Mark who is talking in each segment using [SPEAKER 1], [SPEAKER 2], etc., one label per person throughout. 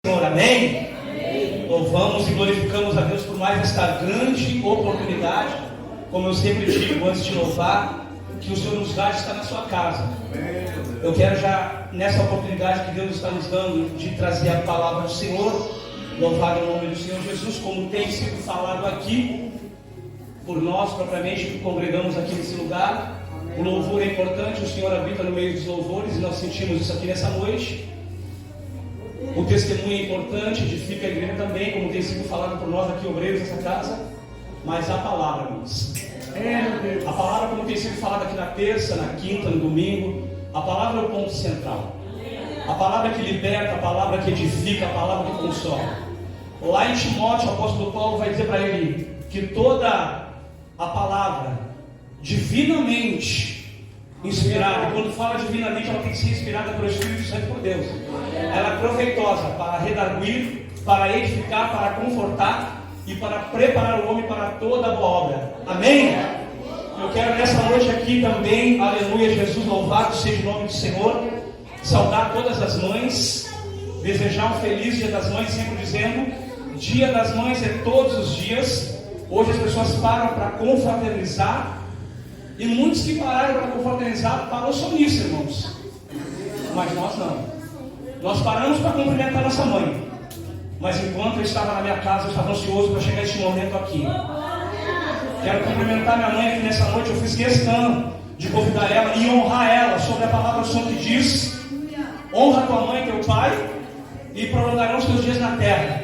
[SPEAKER 1] Senhor, amém? Louvamos e glorificamos a Deus por mais esta grande oportunidade. Como eu sempre digo antes de louvar, que o Senhor nos dá de estar na sua casa. Eu quero já, nessa oportunidade que Deus está nos dando, de trazer a palavra do Senhor, louvar o nome do Senhor Jesus, como tem sido falado aqui, por nós propriamente que congregamos aqui nesse lugar. O louvor é importante, o Senhor habita no meio dos louvores, e nós sentimos isso aqui nessa noite. O testemunho é importante, edifica a igreja também, como tem sido falado por nós aqui, obreiros dessa casa. Mas a palavra, irmãos, a palavra, como tem sido falado aqui na terça, na quinta, no domingo, a palavra é o ponto central. A palavra que liberta, a palavra que edifica, a palavra que consola. Lá em Timóteo, o apóstolo Paulo vai dizer para ele que toda a palavra divinamente inspirada, e quando fala divinamente, ela tem que ser inspirada pelo Espírito Santo, por Deus. Ela é proveitosa para redarguir, para edificar, para confortar e para preparar o homem para toda boa obra. Amém? Eu quero nessa noite aqui também, aleluia, Jesus, louvado seja o nome do Senhor, saudar todas as mães, desejar um feliz Dia das Mães, sempre dizendo, Dia das Mães é todos os dias. Hoje as pessoas param para confraternizar, e muitos que pararam para confraternizar parou só nisso, irmãos. Mas nós não. Nós paramos para cumprimentar nossa mãe. Mas enquanto eu estava na minha casa, eu estava ansioso para chegar este momento aqui. Quero cumprimentar minha mãe aqui nessa noite. Eu fiz questão de convidar ela e honrar ela sobre a palavra do Senhor que diz: honra tua mãe e teu pai, e prolongarão os teus dias na terra.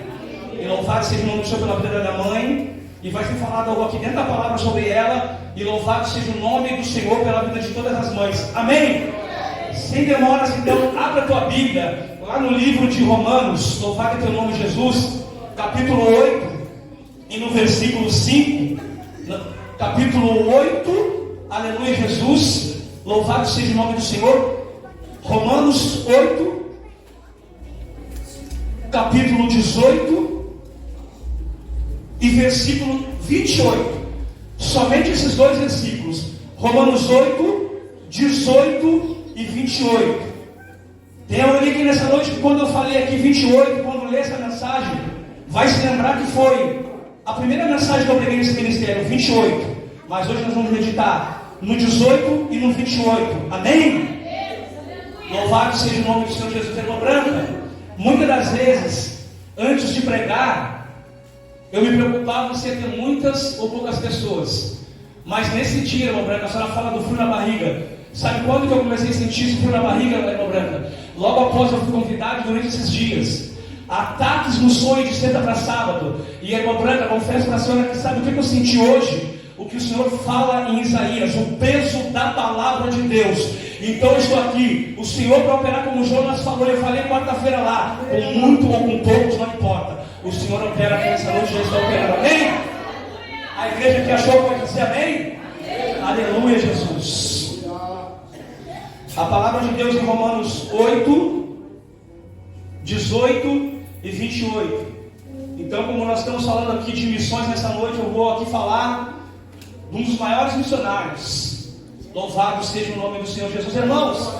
[SPEAKER 1] E louvado seja o nome do Senhor pela vida da minha mãe. E vai ser falado algo aqui dentro da palavra sobre ela. E louvado seja o nome do Senhor pela vida de todas as mães. Amém? Sem demoras, então, abra a tua Bíblia lá no livro de Romanos. Louvado é teu nome, Jesus, capítulo 8, e no versículo 5. Capítulo 8, aleluia, Jesus, louvado seja o nome do Senhor. Romanos 8, capítulo 18 e versículo 28. Somente esses dois versículos, Romanos 8, 18 e 28. Tem alguém aqui nessa noite que quando eu falei aqui 28, quando lê essa mensagem, vai se lembrar que foi a primeira mensagem que eu preguei nesse ministério, 28. Mas hoje nós vamos meditar no 18 e no 28. Amém? Louvado seja o nome do Senhor Jesus. Irmã Branca, muitas das vezes, antes de pregar, eu me preocupava se ia ter muitas ou poucas pessoas. Mas nesse dia, irmã Branca, a senhora fala do frio na barriga. Sabe quando que eu comecei a sentir esse frio na barriga, irmã Branca? Logo após eu fui convidado durante esses dias. Ataques no sonho de sexta para sábado. E a irmã Branca, confesso para a senhora que sabe o que eu senti hoje? O que o Senhor fala em Isaías, o peso da palavra de Deus. Então eu estou aqui, o Senhor para operar como o Jonas falou. Eu falei quarta-feira lá, com muito ou com poucos, não importa. O Senhor opera aqui nessa noite, já está operando, amém? A igreja que achou pode dizer amém? Aleluia, Jesus. A palavra de Deus em Romanos 8, 18 e 28. Então, como nós estamos falando aqui de missões nessa noite, eu vou aqui falar de um dos maiores missionários. Louvado seja o nome do Senhor Jesus. Irmãos,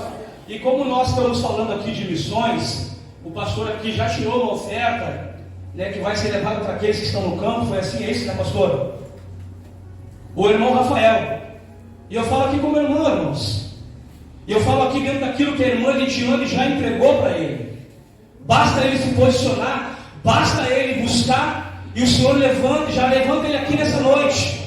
[SPEAKER 1] e como nós estamos falando aqui de missões, o pastor aqui já tirou uma oferta, né, que vai ser levado para aqueles que estão no campo. Foi assim, é isso, né, pastor? O irmão Rafael. E eu falo aqui como irmão, irmãos. E eu falo aqui dentro daquilo que a irmã Lidiane já entregou para ele. Basta ele se posicionar, basta ele buscar, e o Senhor já levanta ele aqui nessa noite.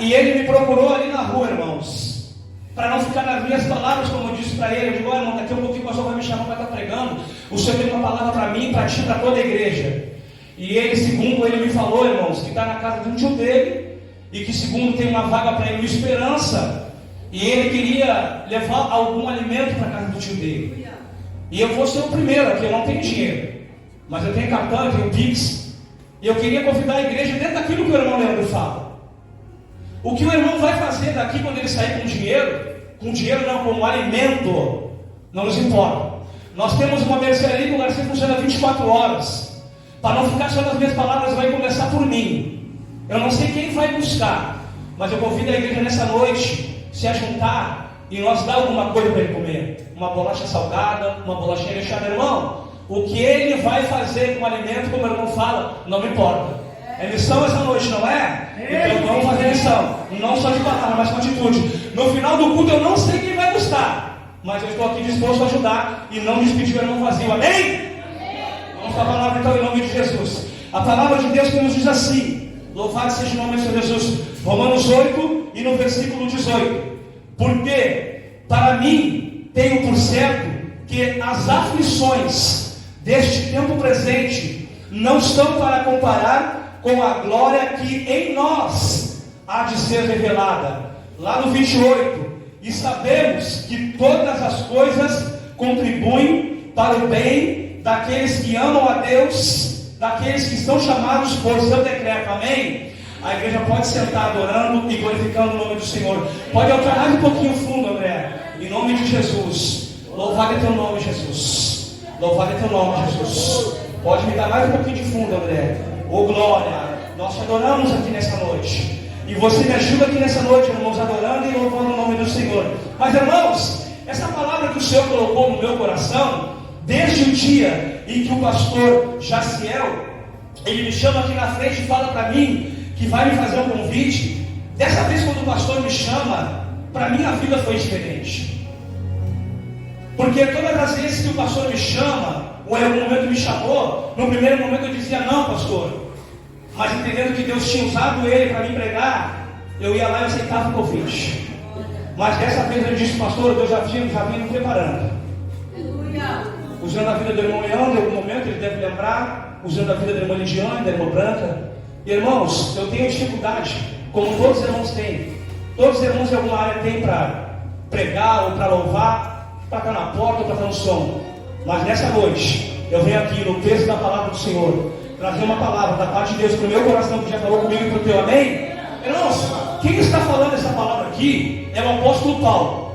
[SPEAKER 1] E ele me procurou ali na rua, irmãos, para não ficar nas minhas palavras, como eu disse para ele. Eu digo: olha, irmão, daqui a pouquinho o pastor vai me chamar para estar pregando. O Senhor tem uma palavra para mim, para ti, para toda a igreja. E ele, segundo ele me falou, irmãos, que está na casa de um tio dele, e que segundo tem uma vaga para ele no Esperança, e ele queria levar algum alimento para a casa do tio dele. E eu vou ser o primeiro aqui, eu não tenho dinheiro, mas eu tenho cartão, eu tenho Pix, e eu queria convidar a igreja dentro daquilo que o irmão Leandro fala. O que o irmão vai fazer daqui quando ele sair com dinheiro não, com alimento, não nos importa. Nós temos uma mercearia que o Garcia funciona 24 horas. Para não ficar só nas minhas palavras, vai começar por mim. Eu não sei quem vai buscar, mas eu convido a igreja nessa noite se ajuntar e nós dar alguma coisa para ele comer. Uma bolacha salgada, uma bolachinha recheada. Irmão, O que ele vai fazer com o alimento, como o irmão fala, não me importa. É missão essa noite, não é? Então vamos fazer missão. Não só de palavra, mas com atitude. No final do culto eu não sei quem vai gostar, mas eu estou aqui disposto a ajudar e não despedir o irmão vazio. Amém? Vamos para a palavra então em nome de Jesus. A palavra de Deus que nos diz assim: louvado seja o nome do Senhor Jesus. Romanos 8 e no versículo 18. Porque para mim tenho por certo que as aflições deste tempo presente não estão para comparar com a glória que em nós há de ser revelada. Lá no 28, e sabemos que todas as coisas contribuem para o bem daqueles que amam a Deus, daqueles que estão chamados por seu decreto. Amém? A igreja pode sentar adorando e glorificando o nome do Senhor. Pode alternar um pouquinho fundo, André. Em nome de Jesus. Louvado é teu nome, Jesus. Louvado é teu nome, Jesus. Pode me dar mais um pouquinho de fundo, André. Oh glória, nós te adoramos aqui nessa noite. E você me ajuda aqui nessa noite, irmãos, adorando e louvando o nome do Senhor. Mas, irmãos, essa palavra que o Senhor colocou no meu coração, desde o dia em que o pastor Jaciel, ele me chama aqui na frente e fala para mim que vai me fazer um convite. Dessa vez quando o pastor me chama, para mim a vida foi diferente. Porque todas as vezes que o pastor me chama, ou em algum momento me chamou, no primeiro momento eu dizia não, pastor. Mas entendendo que Deus tinha usado ele para me pregar, eu ia lá e aceitava o convite. Mas dessa vez eu disse, pastor, Deus já vinha me preparando. Usando a vida do irmão Leandro, em algum momento ele deve lembrar, usando a vida da irmã Lidiane, da irmã Branca. Irmãos, eu tenho dificuldade, como todos os irmãos têm. Todos os irmãos em alguma área têm para pregar ou para louvar, para estar na porta ou para estar no som. Mas nessa noite, eu venho aqui no peso da palavra do Senhor, trazer uma palavra da parte de Deus para o meu coração, que já falou comigo e para o teu. Amém? Irmãos, quem está falando essa palavra aqui é o apóstolo Paulo.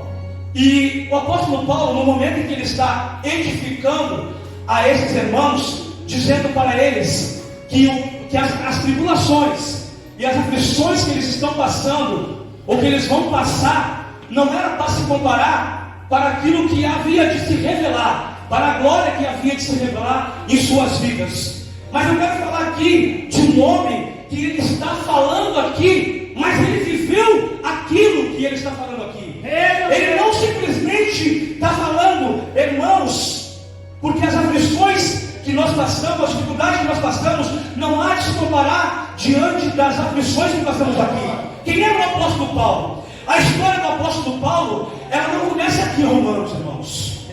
[SPEAKER 1] E o apóstolo Paulo, no momento em que ele está edificando a esses irmãos, dizendo para eles que as tribulações e as aflições que eles estão passando, ou que eles vão passar, não era para se comparar para aquilo que havia de se revelar, para a glória que havia de se revelar em suas vidas. Mas eu quero falar aqui de um homem que ele está falando aqui, mas ele viveu aquilo que ele está falando aqui. Ele não simplesmente está falando, irmãos, porque as aflições que nós passamos, as dificuldades que nós passamos, não há de se comparar diante das aflições que passamos aqui. Quem era o apóstolo Paulo? A história do apóstolo Paulo, ela não começa aqui em Romanos, irmãos.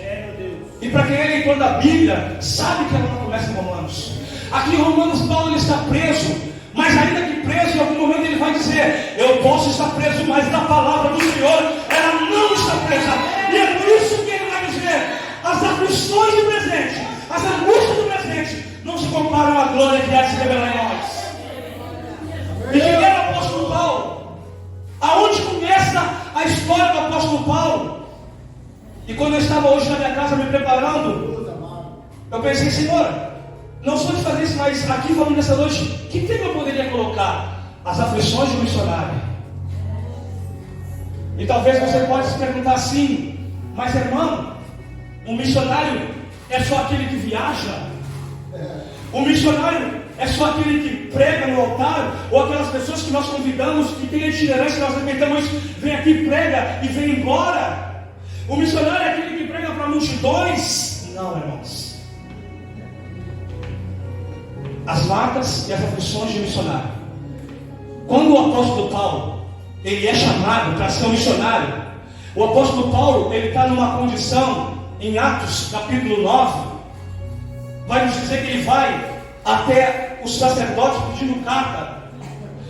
[SPEAKER 1] E para quem é leitor da Bíblia, sabe que ela não começa em Romanos. Aqui em Romanos, Paulo ele está preso, mas ainda que preso, em algum momento ele vai dizer, eu posso estar preso, mas na palavra do Senhor, ela não está presa. E é por isso que ele vai dizer, as aflições do presente, as angústias do presente, não se comparam à glória que há de se revelar em nós. E quem era o apóstolo Paulo? Aonde começa a história do apóstolo Paulo? E quando eu estava hoje na minha casa me preparando, eu pensei, Senhor, não sou de fazer isso, mas aqui falando nessa noite, que tema eu poderia colocar? As aflições do missionário. E talvez você possa se perguntar assim, mas irmão, um missionário é só aquele que viaja? O missionário é só aquele que prega no altar? Ou aquelas pessoas que nós convidamos, que tem itinerância, nós respeitamos, vem aqui, prega e vem embora? O missionário é aquele que prega para multidões? Não, irmãos. As marcas e as aflições de missionário. Quando o apóstolo Paulo ele é chamado para ser um missionário, o apóstolo Paulo ele está numa condição, em Atos capítulo 9, vai nos dizer que ele vai até os sacerdotes pedindo carta,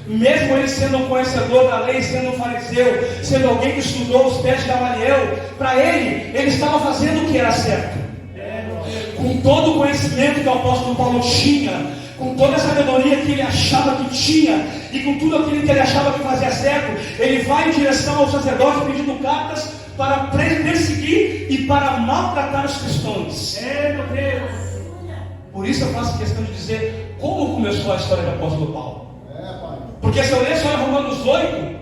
[SPEAKER 1] mesmo ele sendo um conhecedor da lei, sendo um fariseu, sendo alguém que estudou os pés de Gamaliel, para ele estava fazendo o que era certo. Com todo o conhecimento que o apóstolo Paulo tinha, com toda a sabedoria que ele achava que tinha, e com tudo aquilo que ele achava que fazia certo, ele vai em direção ao sacerdote pedindo cartas para perseguir e para maltratar os cristãos. Meu Deus! Por isso eu faço questão de dizer como começou a história do apóstolo Paulo. Porque se eu ler só em Romanos 8,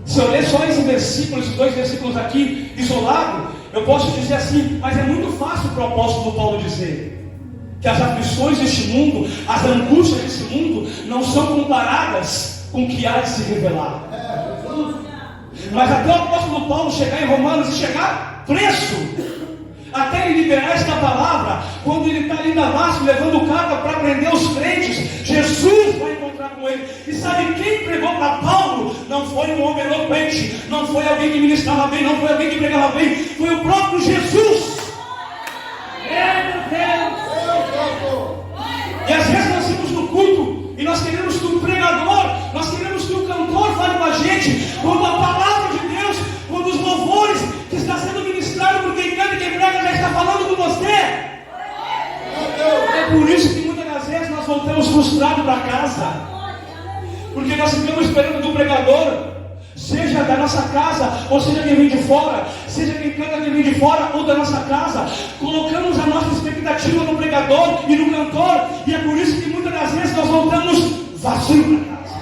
[SPEAKER 1] se eu ler só esses versículos, esses 2 versículos aqui, isolado, eu posso dizer assim, mas é muito fácil para o apóstolo Paulo dizer. que as aflições deste mundo, as angústias desse mundo, não são comparadas com o que há de se revelar. Mas até o apóstolo Paulo chegar em Romanos e chegar preso, até ele liberar esta palavra, quando ele está ali em Damasco levando carga para prender os crentes, Jesus vai encontrar com ele. E sabe quem pregou para Paulo? Não foi um homem eloquente, não foi alguém que ministrava bem, não foi alguém que pregava bem, foi o próprio Jesus. E às vezes nós estamos no culto e nós queremos que o pregador, nós queremos que o cantor fale com a gente, quando a palavra de Deus, quando os louvores que está sendo ministrado por quem canta e quem prega já está falando com você. É por isso que muitas das vezes nós voltamos frustrados para casa, porque nós ficamos esperando do pregador, seja da nossa casa, ou seja quem vem de fora, seja quem canta quem vem de fora ou da nossa casa, colocamos a nossa expectativa no pregador e no cantor, e é por isso que muitas das vezes nós voltamos vazios para casa.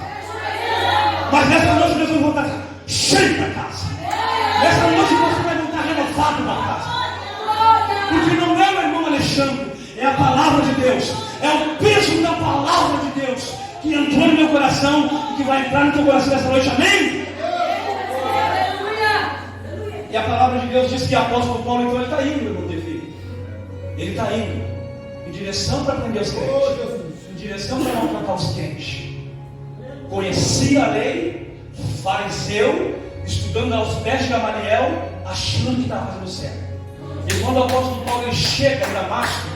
[SPEAKER 1] Mas nessa noite nós vamos voltar cheio para casa. Nessa noite você vai voltar renovado para casa, porque não é o irmão Alexandre, é a palavra de Deus, é o peso da palavra de Deus que entrou no meu coração e que vai entrar no teu coração nessa noite, amém? E a palavra de Deus diz que o apóstolo Paulo, então, ele está indo, irmão Davi. Ele está indo em direção para prender os crentes, em direção para maltratar os crentes. Conhecia a lei, fariseu, estudando aos pés de Gamaliel, achando que estava fazendo certo. E quando o apóstolo Paulo ele chega em Damasco,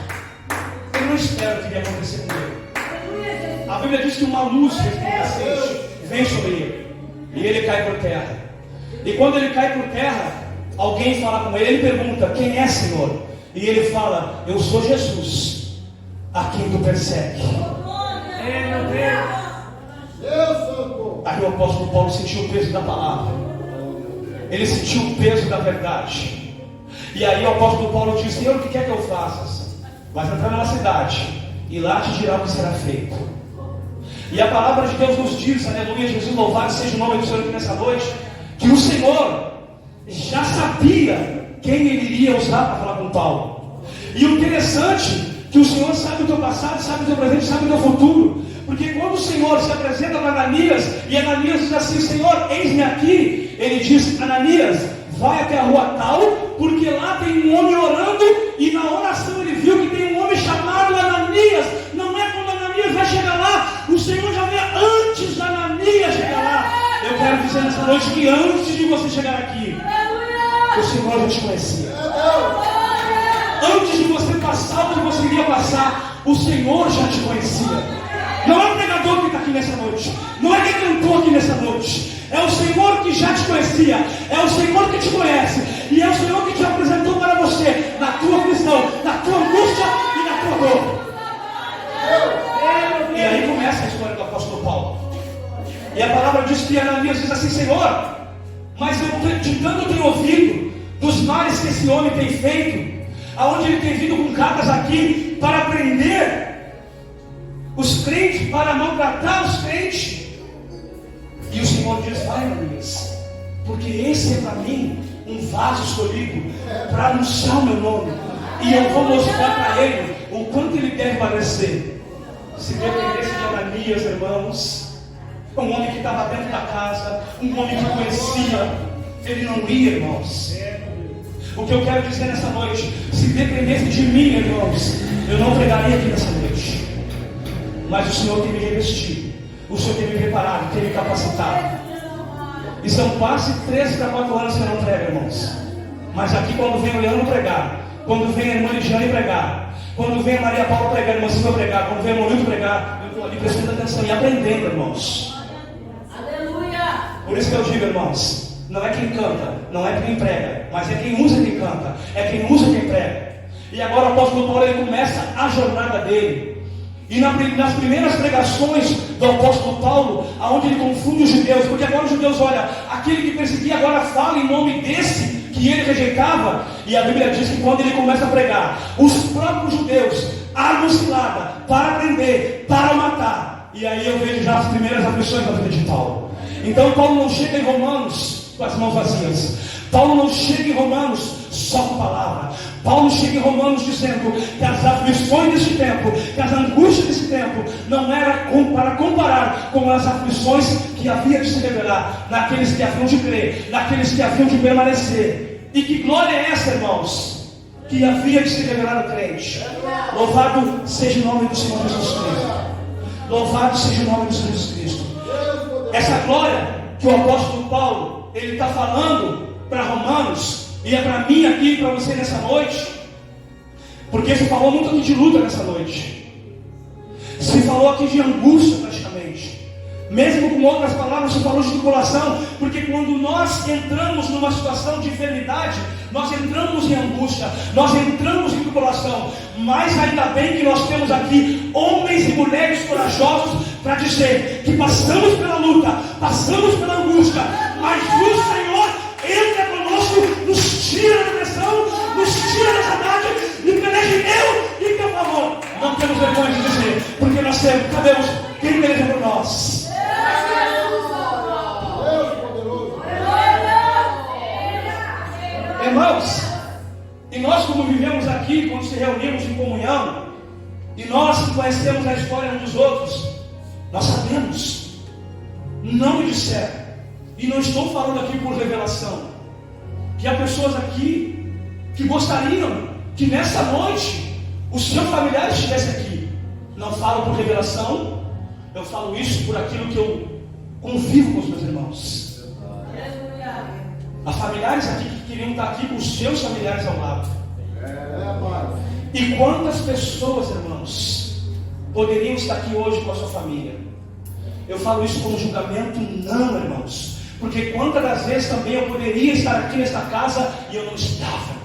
[SPEAKER 1] ele não espera o que ia acontecer com ele. A Bíblia diz que uma luz resplandecente vem sobre ele, e ele cai por terra. E quando ele cai por terra, alguém fala com ele, ele pergunta: quem é, Senhor? E ele fala: eu sou Jesus, a quem tu persegue. Meu Deus! Aí o apóstolo Paulo sentiu o peso da palavra, ele sentiu o peso da verdade. E aí o apóstolo Paulo diz: Senhor, o que quer que eu faça? Vais entrar numa cidade, e lá te dirá o que será feito. E a palavra de Deus nos diz, aleluia, Jesus, louvado seja o nome do Senhor aqui nessa noite, que o Senhor já sabia quem ele iria usar para falar com Paulo. E o interessante é que o Senhor sabe o teu passado, sabe o teu presente, sabe o teu futuro. Porque quando o Senhor se apresenta para Ananias, e Ananias diz assim: Senhor, eis-me aqui. Ele diz: Ananias, vai até a rua tal, porque lá tem um homem orando. E na oração ele viu que tem um homem chamado Ananias. Não é quando Ananias vai chegar lá, o Senhor já vê antes de Ananias chegar lá. Eu quero dizer nessa noite que antes de você chegar aqui, o Senhor já te conhecia. Antes de você passar o que você iria passar, o Senhor já te conhecia. Não é o pregador que está aqui nessa noite, não é quem cantou aqui nessa noite, é o Senhor que já te conhecia, é o Senhor que te conhece, e é o Senhor que te apresentou para você, na tua aflição, na tua angústia e na tua dor. E aí começa a história do apóstolo Paulo. E a palavra diz que Ananias diz assim: Senhor, mas eu de tanto tenho ouvido dos males que esse homem tem feito, aonde ele tem vindo com cartas aqui para prender os crentes, para maltratar os crentes. E o Senhor diz: vai, Ananias, porque esse é para mim um vaso escolhido para anunciar o meu nome, e eu vou mostrar para ele o quanto ele deve parecer. Se dependesse de Ananias, irmãos, um homem que estava dentro da casa, um homem que conhecia, ele não ia, irmãos. O que eu quero dizer nessa noite: se dependesse de mim, irmãos, eu não pregaria aqui nessa noite. Mas o Senhor tem me revestido, o Senhor tem me preparado, tem me capacitado. E são quase 3 para 4 anos que eu não prego, irmãos. Mas aqui, quando vem o Leandro pregar, quando vem a irmã Lidiane pregar, quando vem a Maria Paula pregar, a irmã Silvia pregar, quando vem a Maurício pregar, eu estou ali prestando atenção e aprendendo, irmãos. Por isso que eu digo, irmãos, não é quem canta, não é quem prega, mas é quem usa quem canta, é quem usa quem prega. E agora o apóstolo Paulo ele começa a jornada dele. E nas primeiras pregações do apóstolo Paulo, aonde ele confunde os judeus, porque agora os judeus, olha, aquele que perseguia agora fala em nome desse que ele rejeitava. E a Bíblia diz que quando ele começa a pregar, os próprios judeus armam cilada para prender, para matar. E aí eu vejo já as primeiras aflições da vida de Paulo. Então Paulo não chega em Romanos com as mãos vazias. Paulo não chega em Romanos só com palavra. Paulo chega em Romanos dizendo que as aflições desse tempo, que as angústias desse tempo, não era para comparar com as aflições que havia de se revelar naqueles que haviam de crer, naqueles que haviam de permanecer. E que glória é essa, irmãos, que havia de se revelar no crente. Louvado seja o nome do Senhor Jesus Cristo. Louvado seja o nome do Senhor Jesus Cristo. Essa glória que o apóstolo Paulo ele está falando para Romanos, e é para mim aqui e para você nessa noite, porque se falou muito aqui de luta nessa noite, se falou aqui de angústia praticamente, mesmo com outras palavras se falou de tribulação, porque quando nós entramos numa situação de enfermidade, nós entramos em angústia, nós entramos em tribulação, mas ainda bem que nós temos aqui homens e mulheres corajosos para dizer que passamos pela luta, passamos pela angústia, mas o Senhor entra conosco, nos tira da pressão, nos tira da saudade e peleja em meu e teu favor. Não temos vergonha de dizer, porque nós sabemos quem peleja por nós. Irmãos, e nós como vivemos aqui, quando se reunimos em comunhão, e nós que conhecemos a história uns dos outros, nós sabemos, não me disseram, e não estou falando aqui por revelação, que há pessoas aqui que gostariam que nessa noite o seu familiar estivesse aqui. Não falo por revelação, eu falo isso por aquilo que eu convivo com os meus irmãos. Há familiares aqui que queriam estar aqui com os seus familiares ao lado. E quantas pessoas, irmãos, poderiam estar aqui hoje com a sua família? Eu falo isso como julgamento? Não, irmãos. Porque quantas das vezes também eu poderia estar aqui nesta casa e eu não estava.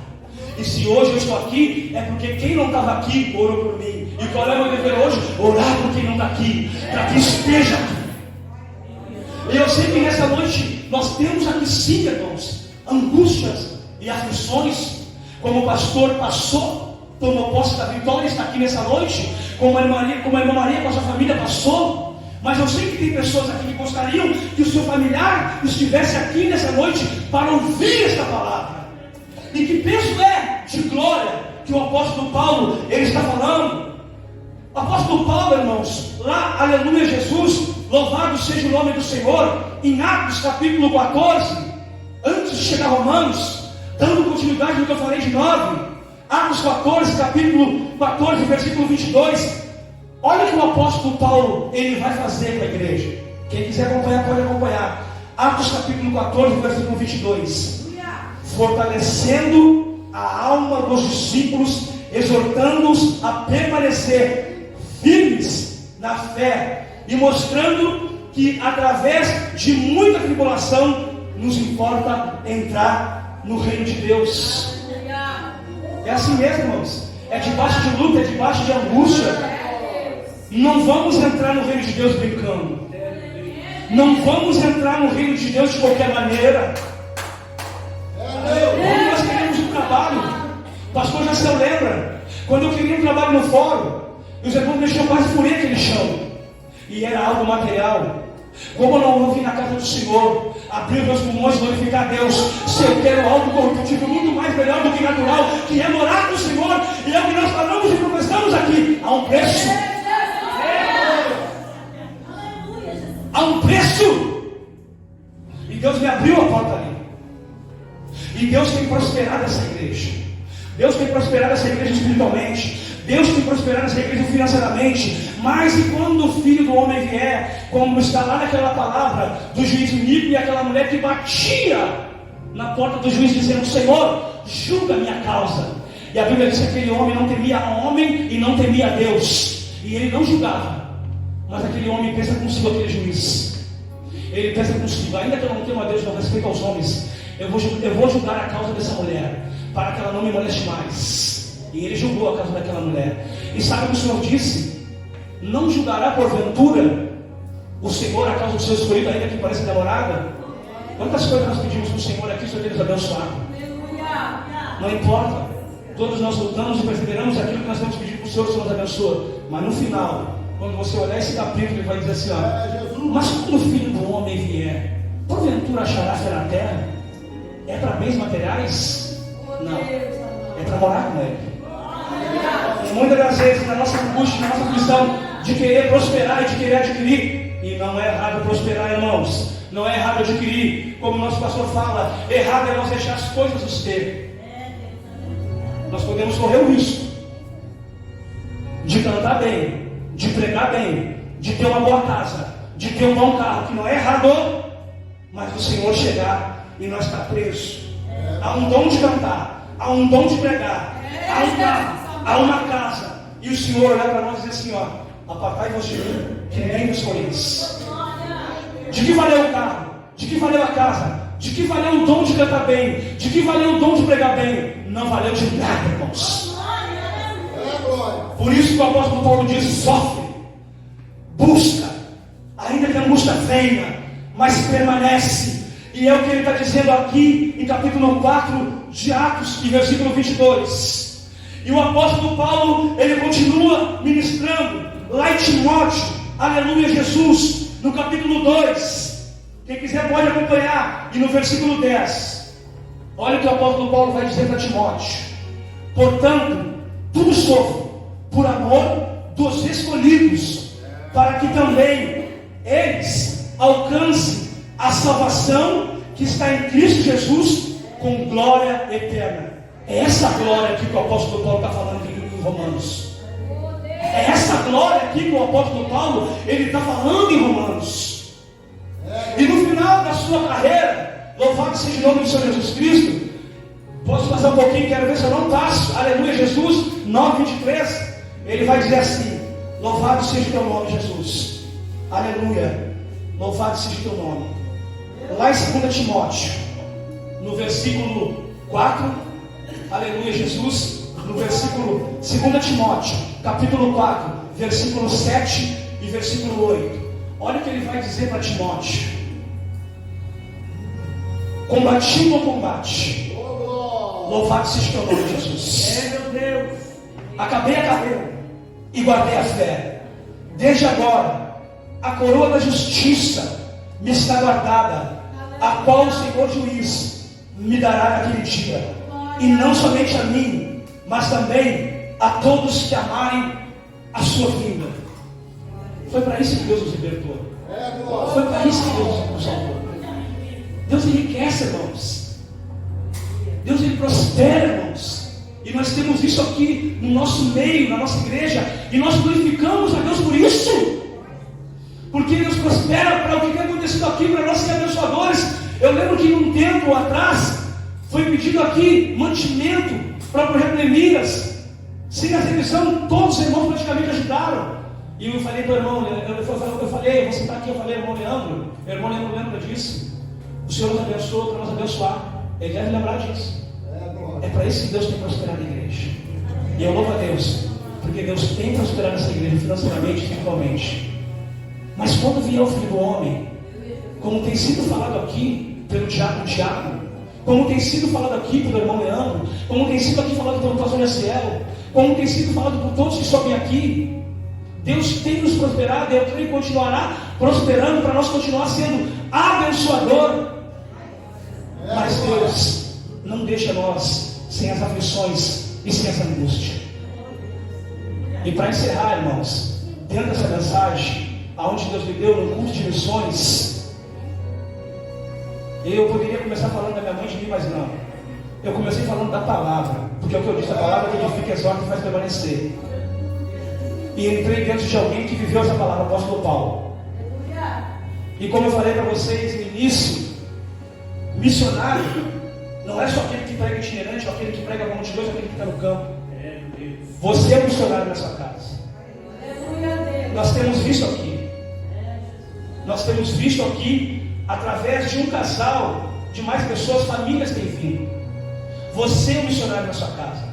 [SPEAKER 1] E se hoje eu estou aqui, é porque quem não estava aqui orou por mim. E qual é o meu dever hoje? Orar por quem não está aqui, para que esteja aqui. E eu sei que nessa noite nós temos aqui sim, irmãos, angústias e aflições, como o pastor passou, tomou posse da vitória, está aqui nessa noite, como a irmã Maria com a sua família passou. Mas eu sei que tem pessoas aqui que gostariam que o seu familiar estivesse aqui nessa noite para ouvir esta palavra. E que peso é de glória que o apóstolo Paulo ele está falando. O apóstolo Paulo, irmãos, lá, aleluia Jesus, louvado seja o nome do Senhor, em Atos capítulo 14, antes de chegar a Romanos, dando continuidade no que eu falei de 9, Atos 14, capítulo 14, versículo 22, olha o que o apóstolo Paulo ele vai fazer para a igreja. Quem quiser acompanhar, pode acompanhar. Atos capítulo 14, versículo 22. Fortalecendo a alma dos discípulos, exortando-os a permanecer firmes na fé e mostrando que através de muita tribulação nos importa entrar no reino de Deus. É assim mesmo, irmãos. É debaixo de luta, é debaixo de angústia. Não vamos entrar no reino de Deus brincando. Não vamos entrar no reino de Deus de qualquer maneira. Quando nós queremos um trabalho, o pastor já se lembra, quando eu queria um trabalho no fórum, os irmãos deixaram quase por aquele chão, e era algo material. Como eu não ouvi na casa do Senhor, abrir meus pulmões e glorificar a Deus, se eu quero algo corruptível muito mais melhor do que natural, que é morar com o Senhor, e é o que nós falamos e professamos aqui, há um preço. Há um preço. E Deus me abriu a porta ali. E Deus tem prosperado essa igreja. Deus tem prosperado essa igreja espiritualmente. Deus tem prosperado essa igreja financeiramente. Mas e quando o Filho do Homem vier, como está lá naquela palavra do juiz iníquo e aquela mulher que batia na porta do juiz dizendo: Senhor, julga a minha causa. E a Bíblia diz que aquele homem não temia a homem e não temia a Deus. E ele não julgava. Mas aquele homem pensa consigo, aquele juiz. Ele pensa consigo: ainda que eu não tenha a Deus, não respeito aos homens, eu vou julgar a causa dessa mulher, para que ela não me moleste mais. E ele julgou a causa daquela mulher. E sabe o que o Senhor disse? Não julgará porventura o Senhor a causa do seu escolhido, ainda que pareça demorada? Quantas coisas nós pedimos para o Senhor aqui, o Senhor tem nos abençoado. Não importa. Todos nós lutamos e perseveramos aquilo que nós temos pedido para o Senhor nos abençoa. Mas no final, quando você olhar esse capítulo, ele vai dizer assim: mas quando o Filho do Homem vier, porventura achará fé na terra? É para bens materiais? Não. É é para morar com Ele. E muitas das vezes, na nossa angústia, na nossa aflição de querer prosperar e de querer adquirir, e não é errado prosperar, irmãos, não é errado adquirir, como o nosso pastor fala, errado é nós deixar as coisas nos ter. Nós podemos correr o risco de cantar bem, de pregar bem, de ter uma boa casa, de ter um bom carro, que não é errado, mas o Senhor chegar e nós estar presos. Há um dom de cantar, há um dom de pregar, há um carro, há uma casa, e o Senhor olhar para nós e dizer assim, ó, apartai-vos de mim, que nem vos conheço. De que valeu o carro? De que valeu a casa? De que valeu o dom de cantar bem? De que valeu o dom de pregar bem? Não valeu de nada, irmãos. Por isso que o apóstolo Paulo diz, sofre, busca, ainda que a angústia venha, mas permanece. E é o que ele está dizendo aqui em capítulo 4 de Atos, e versículo 22. E o apóstolo Paulo, ele continua ministrando lá em Timóteo, aleluia Jesus, no capítulo 2. Quem quiser pode acompanhar. E no versículo 10, olha o que o apóstolo Paulo vai dizer para Timóteo: portanto, tudo sofro por amor dos escolhidos, para que também eles alcancem a salvação que está em Cristo Jesus com glória eterna. É essa glória aqui que o apóstolo Paulo está falando aqui em Romanos. É essa glória aqui que o apóstolo Paulo ele está falando em Romanos. E no final da sua carreira, louvado seja o nome do Senhor Jesus Cristo. Posso passar um pouquinho, quero ver se eu não passo. Aleluia, Jesus 9:23. Ele vai dizer assim: louvado seja o teu nome, Jesus. Aleluia, louvado seja o teu nome. Lá em 2 Timóteo, no versículo 4, aleluia, Jesus, no versículo 2 Timóteo, capítulo 4, versículo 7 e versículo 8. Olha o que ele vai dizer para Timóteo: combati o bom combate, louvado seja o teu nome, Jesus. Meu Deus, acabei a carreira e guardei a fé. Desde agora a coroa da justiça me está guardada, a qual o Senhor juiz me dará naquele dia, e não somente a mim, mas também a todos que amarem a sua vinda. Foi para isso que Deus nos libertou. Foi para isso que Deus nos salvou. Deus enriquece, irmãos. Deus ele prospera, irmãos. E nós temos isso aqui no nosso meio, na nossa igreja, e nós glorificamos a Deus por isso. Porque Deus prospera para o que tem acontecido aqui, para nós sermos abençoadores. Eu lembro que um tempo atrás foi pedido aqui mantimento para o projeto Neemias. Sem a televisão, todos os irmãos praticamente ajudaram. E eu falei para o irmão, eu vou sentar aqui, eu falei, irmão Leandro lembra disso. O Senhor nos abençoou para nos abençoar. Ele deve lembrar disso. É para isso que Deus tem prosperado a igreja. E eu louvo a Deus, porque Deus tem prosperado essa igreja financeiramente e espiritualmente. Mas quando vier o Filho do Homem, como tem sido falado aqui pelo Tiago, como tem sido falado aqui pelo irmão Leandro, como tem sido aqui falado pelo pastor Yaciel, como tem sido falado por todos que sobem aqui, Deus tem nos prosperado e eu creio que continuará prosperando para nós continuar sendo abençoador. Mas Deus não deixa nós sem as aflições e sem essa angústia. E para encerrar, irmãos, dentro dessa mensagem, aonde Deus me deu no culto de missões, eu poderia começar falando da minha mãe de mim, mas não. Eu comecei falando da palavra, porque é o que eu disse, a palavra que edifica, exorta e faz permanecer. E entrei dentro de alguém que viveu essa palavra, o apóstolo Paulo. E como eu falei para vocês no início, missionário não é só aquele que prega itinerante, ou aquele que prega para multidões, ou aquele que está no campo. Você é missionário na sua casa. Nós temos visto aqui, através de um casal, de mais pessoas, famílias têm vindo. Você é um missionário na sua casa.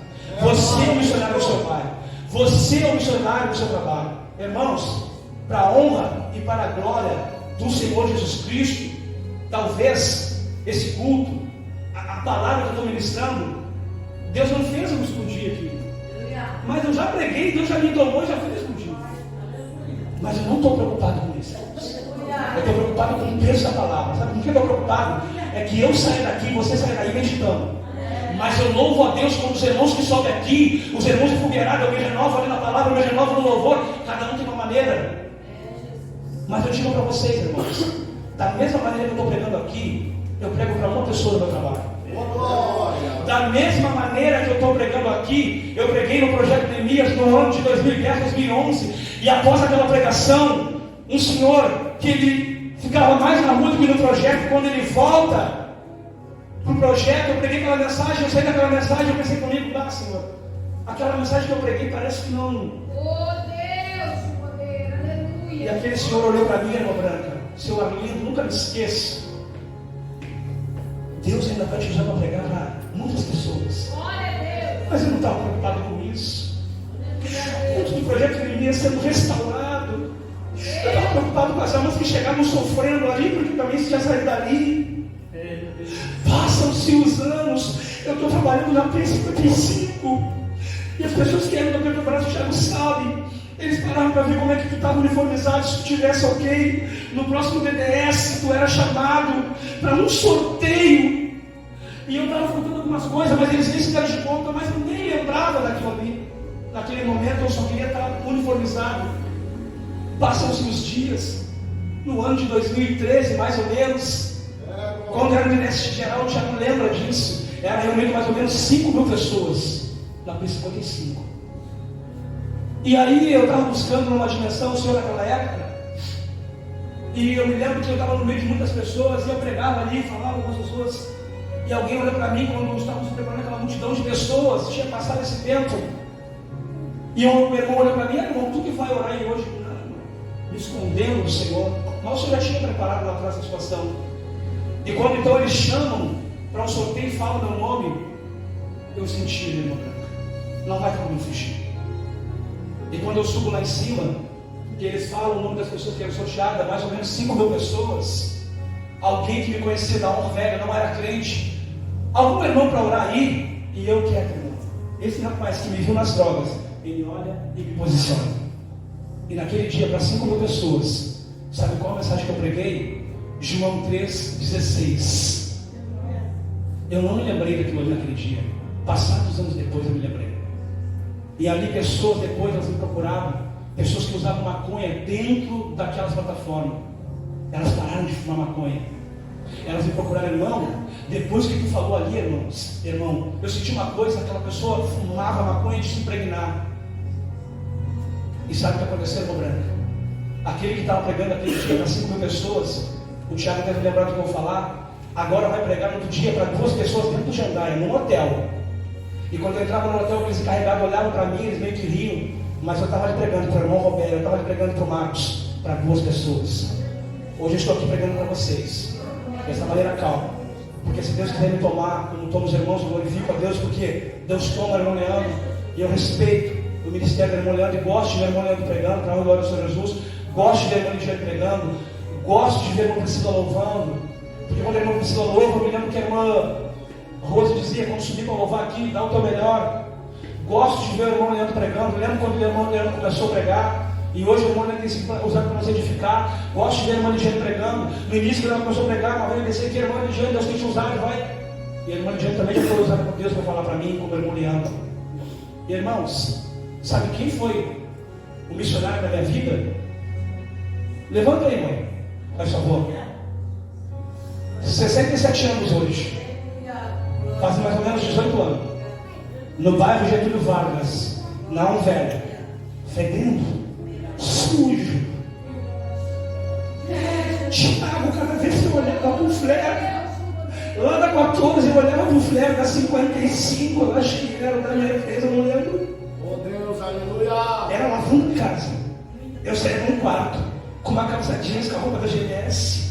[SPEAKER 1] Você é um missionário no seu bairro. Você é um missionário no seu trabalho. Irmãos, para a honra e para a glória do Senhor Jesus Cristo, talvez esse culto, a palavra que eu estou ministrando, Deus não fez eu explodir aqui. Mas eu já preguei, Deus já me tomou e já fez explodir. Mas eu não estou preocupado com isso. Eu estou preocupado com o peso da palavra. Sabe com o que eu estou preocupado? É que eu saia daqui, você saia daí meditando. Mas eu louvo a Deus com os irmãos que sobem aqui, os irmãos de Fogueirada, eu me renovo ali na palavra, eu me renovo no louvor, cada um tem uma maneira. Mas eu digo para vocês, irmãos, da mesma maneira que eu estou pregando aqui, eu prego para uma pessoa no meu trabalho. Da mesma maneira que eu estou pregando aqui, eu preguei no projeto Neemias no ano de 2010, 2011, e após aquela pregação, um senhor que ele ficava mais na rua do que no projeto, quando ele volta para o projeto, eu preguei aquela mensagem, eu saí daquela mensagem, eu pensei comigo, Senhor, aquela mensagem que eu preguei parece que não.
[SPEAKER 2] Oh Deus, poder, aleluia.
[SPEAKER 1] E aquele senhor olhou para mim, irmã Branca, seu Arlindo, nunca me esqueça. Deus ainda vai te usar para pregar para muitas pessoas. Mas eu não estava preocupado com isso. Dentro do projeto de Neemias sendo restaurado, eu estava preocupado com as almas que chegavam sofrendo ali, porque também se tinha saído dali. Passam-se os anos, eu estou trabalhando na P55, e as pessoas que eram do meu braço já não sabem. Eles pararam para ver como é que tu estava uniformizado, se tu tivesse ok. No próximo DDS tu era chamado para um sorteio. E eu estava contando algumas coisas, mas eles nem se deram de conta, mas eu nem lembrava daquilo ali. Naquele momento eu só queria estar uniformizado. Passam-se os dias, no ano de 2013, mais ou menos, quando era no DDS geral, já não lembra disso. Era reunido mais ou menos 5.000 pessoas na P55. E aí eu estava buscando numa dimensão, o senhor naquela época, e eu me lembro que eu estava no meio de muitas pessoas, e eu pregava ali, falava com as pessoas, e alguém olhou para mim quando estávamos preparando aquela multidão de pessoas, tinha passado esse tempo, e meu irmão olhou para mim, irmão, tu que vai orar aí hoje, me escondendo do Senhor, mas o Senhor já tinha preparado lá atrás a situação. E quando então eles chamam para um sorteio e falam meu nome, eu senti, meu irmão, não vai ter como fugir. E quando eu subo lá em cima, que eles falam o nome das pessoas que eram sorteadas, mais ou menos 5.000 pessoas, alguém que me conhecia da honra velha, não era crente, algum irmão para orar aí, e eu quieto, irmão. Esse rapaz que me viu nas drogas, ele olha e me posiciona. E naquele dia, para 5.000 pessoas, sabe qual a mensagem que eu preguei? João 3,16. Eu não me lembrei daquilo ali naquele dia. Passados anos depois eu me lembrei. E ali pessoas depois elas me procuravam, pessoas que usavam maconha dentro daquelas plataformas. Elas pararam de fumar maconha. Elas me procuraram, irmão, depois que tu falou ali, irmão, eu senti uma coisa, aquela pessoa fumava maconha de se impregnar. E sabe o que aconteceu, irmão Branco? Aquele que estava pregando aquele dia para 5.000 pessoas, o Thiago deve lembrar do que eu vou falar, agora vai pregar no outro dia para 2 pessoas dentro do Jandaia, num hotel. E quando eu entrava no hotel, eles encarregados olhavam para mim, eles meio que riam, mas eu estava ali pregando para o irmão Roberto, eu estava ali pregando para o Marcos, para 2 pessoas. Hoje eu estou aqui pregando para vocês, dessa maneira calma, porque se Deus quiser me tomar, como tomam os irmãos, eu glorifico a Deus, porque Deus toma o irmão Leandro, e eu respeito o ministério do irmão Leandro, e gosto de ver o irmão Leandro pregando, para a glória do Senhor Jesus, gosto de ver o irmão Ligiane pregando, gosto de ver a irmã Priscila louvando, porque quando a irmã Priscila louva, eu me lembro que a irmã Rose dizia, quando subir para louvar aqui, dá o teu melhor. Gosto de ver o irmão Leandro pregando. Lembro quando o irmão Leandro começou a pregar, e hoje o irmão Leandro tem sido usado para nos edificar. Gosto de ver a irmã Ligiane pregando. No início, quando ela começou a pregar, uma vez eu pensei que a irmã Ligiane, Deus tem te usado, vai. E a irmã Ligiane também já foi usada por Deus para falar para mim, como o irmão Leandro. E irmãos, sabe quem foi o missionário da minha vida? Levanta aí, mãe, faz favor. 67 anos hoje. Faz mais ou menos 18 anos. No bairro Getúlio Vargas, na Velho, fedendo, sujo. Thiago, cada vez que eu olhava para o flare, lá da 14 eu olhava para o flare da 55, eu acho que era da minha empresa, eu não lembro.
[SPEAKER 3] Oh Deus, aleluia!
[SPEAKER 1] Era lavando casa. Eu saía num quarto, com uma calça jeans, com a roupa da GDS.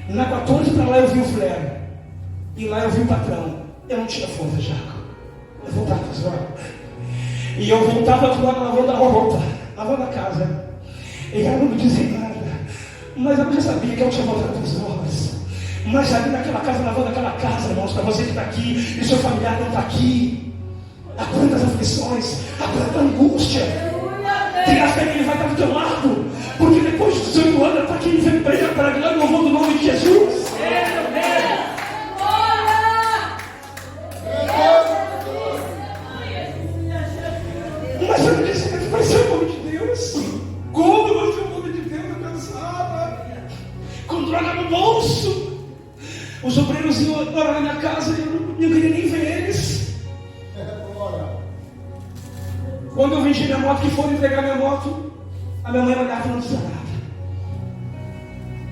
[SPEAKER 1] Na 14 para lá eu vi o flare. E lá eu vi o patrão. Eu não tinha força, Jaco. Eu voltava para as drogas. E eu voltava para lá lavando a roupa, lavando a casa. E ela não me dizia nada. Mas eu já sabia que eu tinha voltado para as drogas. Mas ali naquela casa, lavando aquela casa, irmãos, para você que está aqui, e seu familiar não está aqui. Há quantas aflições, há quanta angústia. Tenha fé que ele vai estar do teu lado. Porque depois de 18 anos, está aqui e vem pregar para a glória e louvor do nome de Jesus. droga no bolso. Os obreiros iam agora na minha casa e eu não queria nem ver eles. Quando eu vendi minha moto, que foram entregar minha moto, a minha mãe olhava e não dizia nada.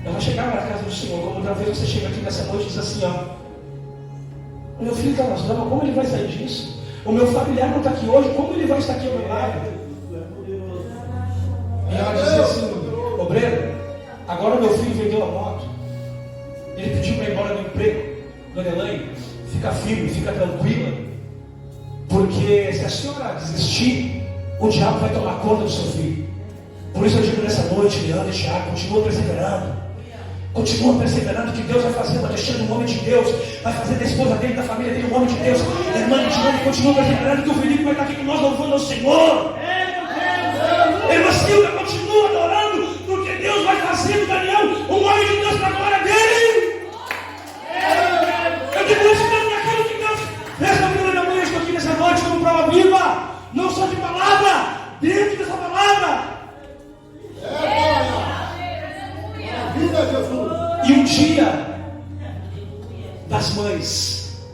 [SPEAKER 1] Ela chegava na casa do Senhor, como outra vez você chega aqui nessa noite e diz assim, ó, meu filho está nas drogas, como ele vai sair disso? O meu familiar não está aqui hoje, como ele vai estar aqui ao meu lado? E ela dizia assim, obreiro, agora meu filho vendeu a moto, ele pediu para ir embora do emprego. Dona Elaine, fica firme, fica tranquila, porque se a senhora desistir, o diabo vai tomar conta do seu filho. Por isso eu digo nessa noite, Leandro e Thiago, continua perseverando. Continua perseverando, que Deus vai fazer uma Alexandre um homem de Deus, vai fazer da esposa dele, da família dele um homem de Deus. Irmã de Deus, continua perseverando, que o Felipe vai estar aqui com nós louvando ao Senhor. Irmã Silvia, continua adorando, porque Deus vai fazer do Daniel um homem de Deus para a glória dele. Eu digo isso mesmo naquilo que Deus fez na vida da minha mãe. Eu estou aqui nessa noite como prova viva, não só de palavra, dentro dessa palavra. E um dia das mães,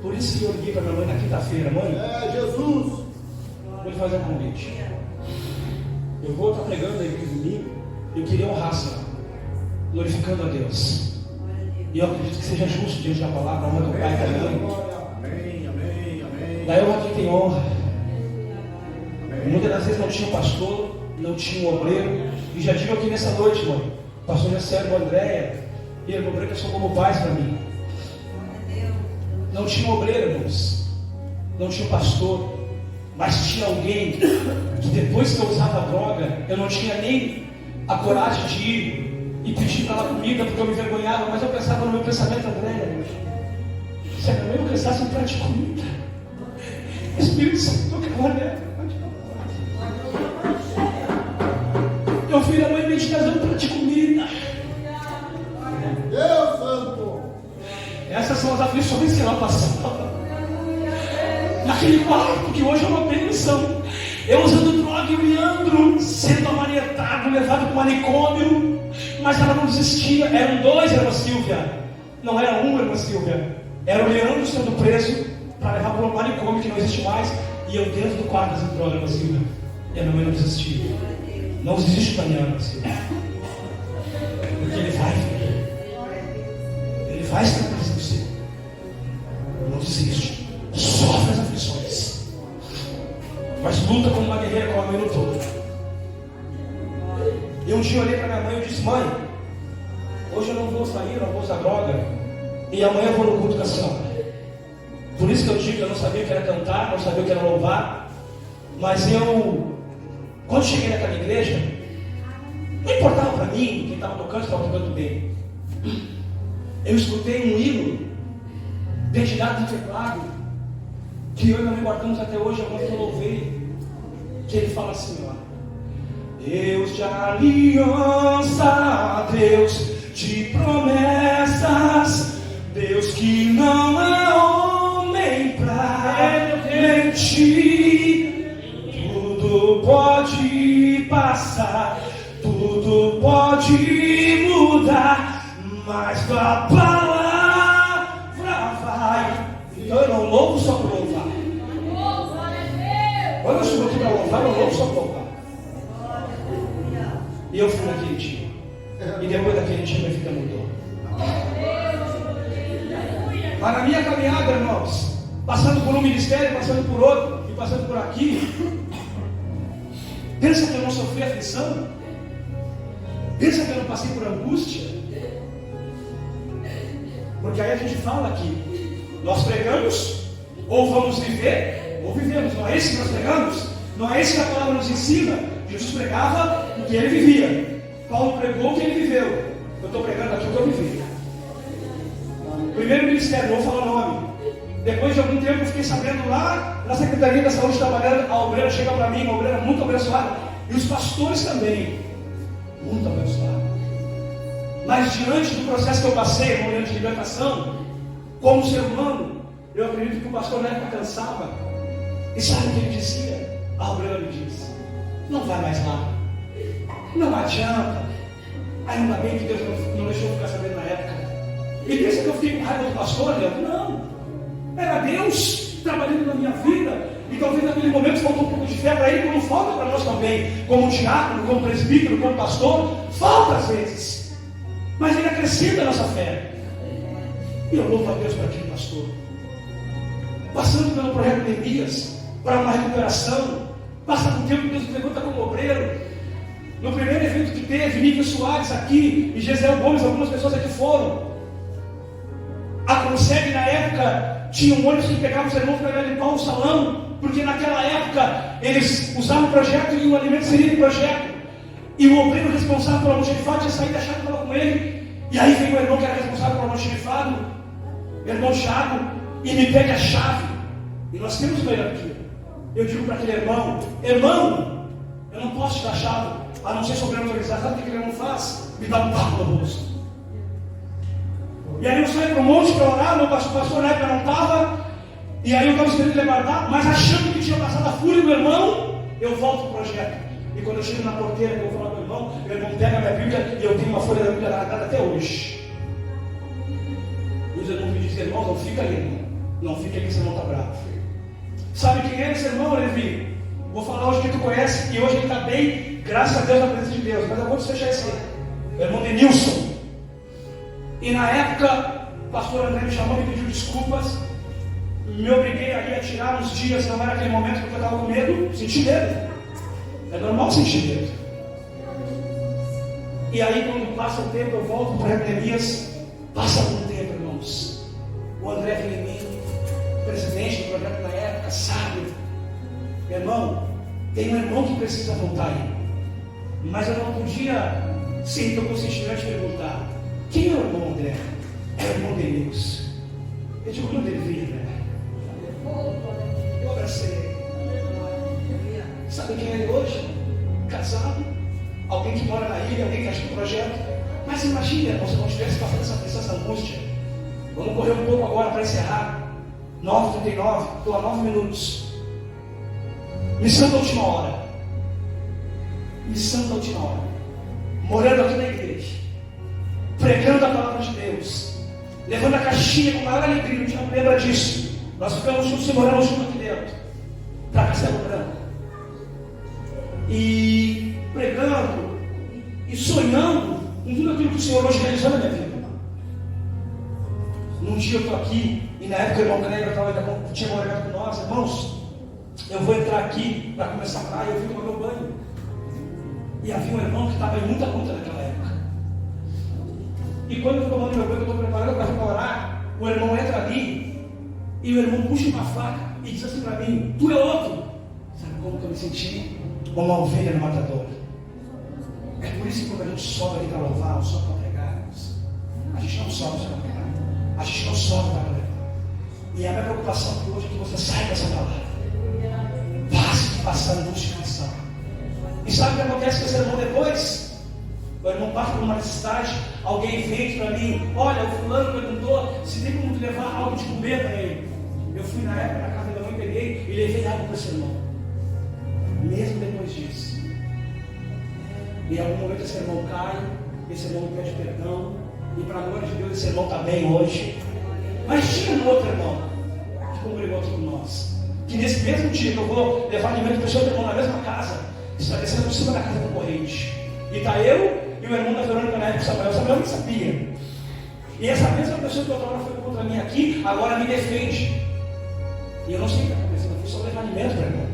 [SPEAKER 1] por isso que eu liguei para minha mãe na quinta-feira, mãe,
[SPEAKER 3] Jesus,
[SPEAKER 1] vou lhe fazer um convite. Eu vou estar pregando aí no domingo. Eu queria honrar, Senhor, glorificando a Deus. E eu acredito que seja justo diante da palavra, a honra do pai e da mãe.
[SPEAKER 3] Amém, amém, amém.
[SPEAKER 1] Da honra quem tem honra. Muitas das vezes não tinha um pastor, não tinha um obreiro. E já digo aqui nessa noite, mãe, o pastor Jacélio, a Andréia e a irmã Branca são como pais para mim. Não tinha um obreiro, irmãos. Não tinha um pastor. Mas tinha alguém que depois que eu usava droga, eu não tinha nem a coragem de ir e pedir para ela comida, porque eu me envergonhava. Mas eu pensava no meu pensamento, Andréia, se a minha mãe não precisasse um prato de comida, o Espírito Santo tocava nela. Meu filho, a mãe me trazer um prato de comida.
[SPEAKER 3] Deus Santo.
[SPEAKER 1] Essas são as aflições que ela passava. Naquele quarto que hoje é uma bênção. Eu usando droga e o Leandro sendo amanietado, levado para o manicômio. Mas ela não desistia. Eram dois, irmã Silvia. Não era um, irmã Silvia. Era o Leandro sendo preso para levar para o manicômio que não existe mais. E eu dentro do quarto das drogas, irmã Silvia. E a minha mãe não desistia. Não desiste da minha irmã Silvia. Porque ele vai, filho. Ele vai estar na presença do Senhor. Não desiste. Sofre as aflições, mas luta como uma guerreira, como a mãe lutou. E um dia eu olhei para minha mãe e disse: mãe, hoje eu não vou sair, não vou usar droga, e amanhã eu vou no culto com a senhora. Por isso que eu digo que eu não sabia o que era cantar, não sabia o que era louvar. Mas eu, quando cheguei naquela igreja, não importava para mim quem estava tocando, estava tocando bem. Eu escutei um hino dedilhado no teclado, que eu e minha mãe guardamos até hoje, a mãe que eu louvei, que ele fala assim, ó: Deus de aliança, Deus de promessas, Deus que não é homem pra mentir, tudo pode passar, tudo pode mudar, mas tua palavra vai. Então eu não louvo só para louvar. Quando eu subo aqui para louvar, eu louvo só para louvar. E eu fui naquele dia. E depois daquele dia minha vida mudou. Mas na minha caminhada, irmãos, passando por um ministério, passando por outro, e passando por aqui, pensa que eu não sofri aflição? Pensa que eu não passei por angústia? Porque aí a gente fala que nós pregamos, ou vamos viver, ou vivemos. Não é isso que nós pregamos? Não é isso que a palavra nos ensina? Jesus pregava o que ele vivia. Paulo pregou o que ele viveu. Eu estou pregando aqui o que eu vivi. Primeiro ministério, não vou falar o nome. Depois de algum tempo eu fiquei sabendo lá na Secretaria da Saúde trabalhando, a obreira chega para mim, uma obreira muito abençoada. E os pastores também, muito abençoados. Mas diante do processo que eu passei, no momento de libertação, como ser humano, eu acredito que o pastor na época cansava. E sabe o que ele dizia? A obreira me disse: não vai mais lá, não adianta, Ainda bem que Deus não deixou eu ficar sabendo na época. E pensa que eu fiquei com raiva do pastor, Leandro? Não. Era Deus trabalhando na minha vida. E talvez naquele momento faltou um pouco de fé para ele, como falta para nós também. Como diácono, como presbítero, como pastor. Falta às vezes. Mas ele acrescenta a nossa fé. E eu louvo a Deus para aquele pastor. Passando pelo projeto de Neemias, para uma recuperação. Passa por tempo que Deus me levanta como obreiro. No primeiro evento que teve, Nível Soares aqui, e Gesiel Gomes, algumas pessoas aqui foram. A Consegue, na época, tinha um ônibus que pegava os irmãos para limpar o salão, porque naquela época eles usavam o projeto e o alimento seria do projeto. E o obreiro responsável pelo almoxarifado tinha saído da chave e falou com ele. E aí veio o irmão que era responsável pelo almoxarifado, o irmão Thiago, e me pega a chave. E nós temos uma hierarquia. Eu digo para aquele irmão: irmão, eu não posso te dar a chave, a não ser sobre a autorizado. Sabe o que aquele irmão faz? Me dá um papo no rosto. E aí eu saí para o monte para orar, meu pastor na época não estava. E aí eu estava esperando ele guardar, mas achando que tinha passado a fúria do irmão, eu volto para o projeto. E quando eu chego na porteira, que eu vou falar com o irmão pega a minha Bíblia e eu tenho uma folha da Bíblia largada até hoje. E os irmãos me dizem: irmão, não fica ali, irmão. Não fica ali, esse irmão está bravo. Sabe quem é esse irmão, Levi? Vou falar hoje que tu conhece, e hoje ele está bem, graças a Deus, na presença de Deus. Mas eu vou te fechar esse aí. O irmão Denilson. E na época, o pastor André me chamou, me pediu desculpas. Me obriguei a tirar uns dias, não era aquele momento porque eu estava com medo, senti medo. É normal sentir medo. E aí, quando passa o tempo, eu volto para Neemias. Passa algum tempo, irmãos. O André vem em mim, presidente do projeto na época, sábio. Meu irmão, tem um irmão que precisa voltar aí. Mas eu não podia, sem teu consentimento, perguntar: quem é o irmão André? É o irmão Denilson. Eu digo: quando ele vir, André? Eu abracei ele. Sabe quem é ele hoje? Casado. Alguém que mora na ilha, alguém que acha no projeto. Mas imagina, irmão, se eu não tivesse passando essa pressão, essa angústia. Vamos correr um pouco agora para encerrar. 9h39, estou a 9 minutos. Missão da última hora. Missão da última hora. Morando aqui na igreja. Pregando a palavra de Deus. Levando a caixinha com maior alegria. Não tinha lembra disso. Nós ficamos juntos e moramos juntos aqui dentro. Para Castelo Branco. E pregando. E sonhando com tudo aquilo que o Senhor hoje realizou na minha vida. Num dia eu estou aqui. E na época o irmão Kleber tinha morado com nós. Irmãos, eu vou entrar aqui para começar a praia. Eu fui tomar meu banho. E havia um irmão que estava em muita conta naquela época. E quando eu estou tomando meu banho, eu estou preparando para orar, o irmão entra ali. E o irmão puxa uma faca e diz assim para mim: tu é outro. Sabe como que eu me senti? Uma ovelha no matador. É por isso que quando a gente sobe aqui para louvar, sobe para pregar, a gente não sobe só para pregar. A gente não sobe para pregar. E a minha preocupação aqui hoje é que você saia dessa palavra. Passe de passar angústia e canção. E sabe o que acontece com esse irmão depois? O irmão passa por uma necessidade, alguém vem para mim: olha, o fulano perguntou se tem como levar algo de comer para ele. Eu fui na época na casa da mãe, peguei e levei algo para esse irmão. Mesmo depois disso. E em algum momento esse irmão cai, esse irmão pede perdão, e para a glória de Deus esse irmão está bem hoje. Mas tinha um outro irmão que congregou aqui com nós, que nesse mesmo dia que eu vou levar alimento para esse outro irmão na mesma casa, está descendo por cima da casa concorrente. E está eu e o irmão da Verônica na época, o Samuel nem sabia. E essa mesma pessoa que outra hora foi contra mim aqui, agora me defende. E eu não sei o que está acontecendo, eu fui só levar alimento para o irmão.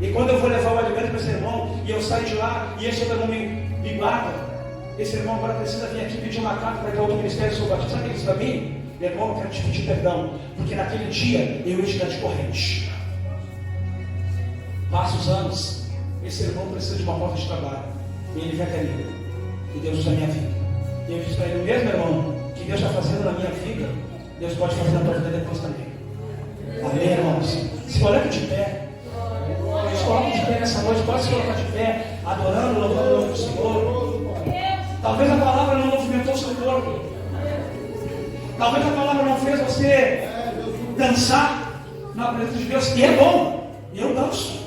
[SPEAKER 1] E quando eu vou levar o alimento para esse irmão, e eu saio de lá, e esse outro irmão me guarda, esse irmão agora precisa vir aqui pedir uma carta para ir para outro ministério, sou batista. Sabe o que ele disse para mim? Irmão, eu quero te pedir perdão, porque naquele dia eu ia te dar de corrente. Passa os anos, esse irmão precisa de uma porta de trabalho, e ele vem até mim, e Deus usa a minha vida. E eu disse para ele: o mesmo irmão que Deus está fazendo na minha vida, Deus pode fazer na tua vida depois também. Amém, irmãos? Se coloque de pé. Se coloque de pé nessa noite, pode se colocar de pé, adorando, louvando o nome do Senhor. Talvez a palavra não movimentou o seu corpo. Talvez a palavra não fez você dançar na presença de Deus. E é bom. E eu danço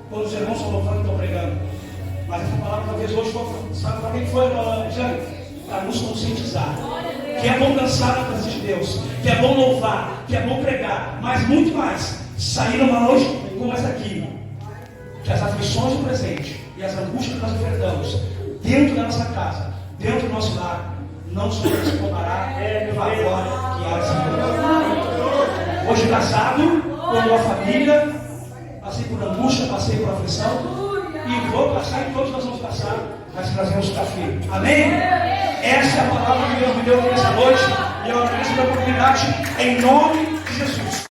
[SPEAKER 1] quando os irmãos estão louvando e estão pregando. Mas essa palavra talvez hoje foi, sabe para quem foi, Jane? Para nos conscientizar. Que é bom dançar na presença de Deus, que é bom louvar, que é bom pregar, mas muito mais, sair numa noite como essa aqui, que as aflições do presente e as angústias que nós enfrentamos, dentro da nossa casa, dentro do nosso lar, não só se comparar com a glória que há nesse mundo. Hoje casado, com uma família, passei por angústia, passei por aflição, e vou passar, e todos nós vamos passar, mas nós vamos ficar firmes. Amém? Essa é a palavra que Deus me deu nessa noite, e eu agradeço a oportunidade em nome de Jesus.